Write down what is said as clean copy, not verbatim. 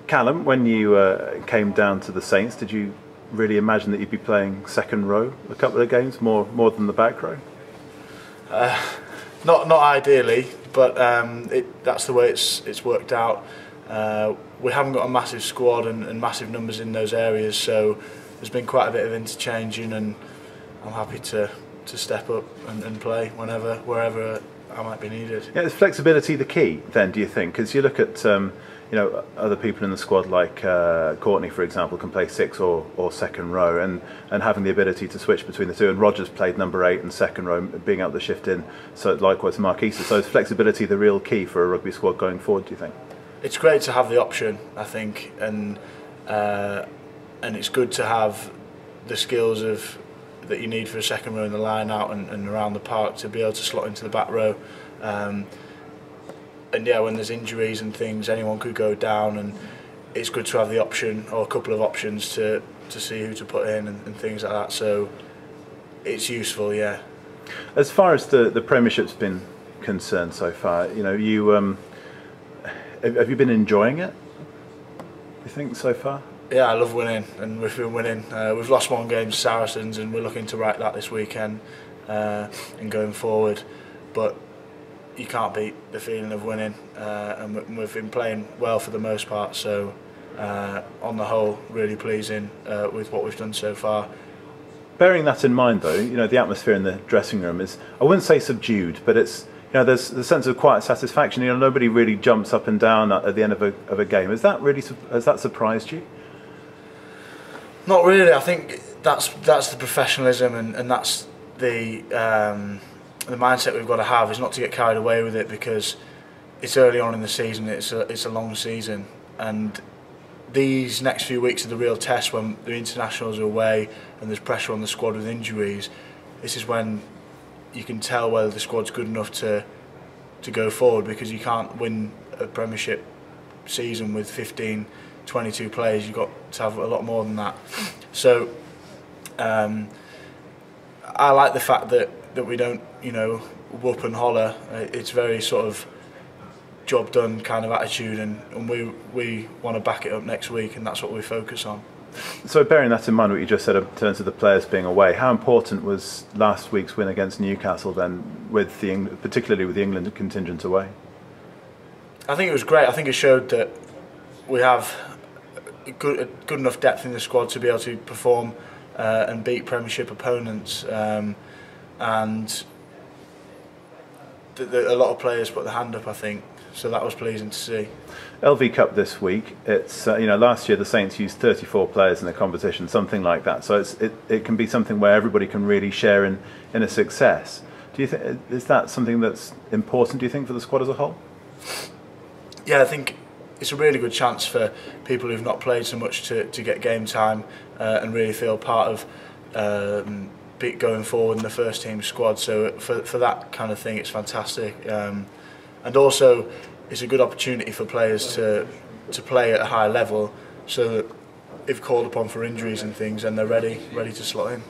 Callum, when you came down to the Saints, did you really imagine that you'd be playing second row a couple of games, more than the back row? Not ideally, but that's the way it's worked out. We haven't got a massive squad and massive numbers in those areas, so there's been quite a bit of interchanging, and I'm happy to step up and play wherever I might be needed. Yeah, is flexibility the key then, do you think? Because you look at other people in the squad like Courtney, for example, can play six or second row, and having the ability to switch between the two. And Rogers played number 8 and second row, being able to shift in. So likewise Marquisa. So is flexibility the real key for a rugby squad going forward, do you think? It's great to have the option, I think, and it's good to have the skills that you need for a second row in the line out and around the park to be able to slot into the back row. And yeah, when there's injuries and things, anyone could go down, and it's good to have the option or a couple of options to see who to put in and things like that. So it's useful, yeah. As far as the Premiership's been concerned so far, have you been enjoying it, you think, so far? Yeah, I love winning, and we've been winning. We've lost one game to Saracens, and we're looking to right that this weekend and going forward. But you can't beat the feeling of winning, and we've been playing well for the most part. So, on the whole, really pleasing with what we've done so far. Bearing that in mind, though, the atmosphere in the dressing room is, I wouldn't say subdued, but it's, there's the sense of quiet satisfaction. Nobody really jumps up and down at the end of a game. Has that surprised you? Not really. I think that's the professionalism, and that's the mindset we've got to have, is not to get carried away with it, because it's early on in the season. It's a long season, and these next few weeks are the real test, when the internationals are away and there's pressure on the squad with injuries. This is when you can tell whether the squad's good enough to go forward, because you can't win a Premiership season with 15, 22 players. You've got to have a lot more than that. So I like the fact that we don't, whoop and holler. It's very sort of job done kind of attitude, and we want to back it up next week, and that's what we focus on. So bearing that in mind, what you just said in terms of the players being away, how important was last week's win against Newcastle then, particularly with the England contingent away? I think it was great. I think it showed that we have good enough depth in the squad to be able to perform and beat Premiership opponents, and a lot of players put their hand up, I think, so that was pleasing to see. LV Cup this week. It's last year the Saints used 34 players in the competition, something like that. So it can be something where everybody can really share in a success. Do you think, is that something that's important, do you think, for the squad as a whole? Yeah, I think it's a really good chance for people who've not played so much to get game time and really feel part of going forward in the first team squad. So for that kind of thing, it's fantastic, and also it's a good opportunity for players to play at a high level, so that if called upon for injuries and things, then they're ready to slot in.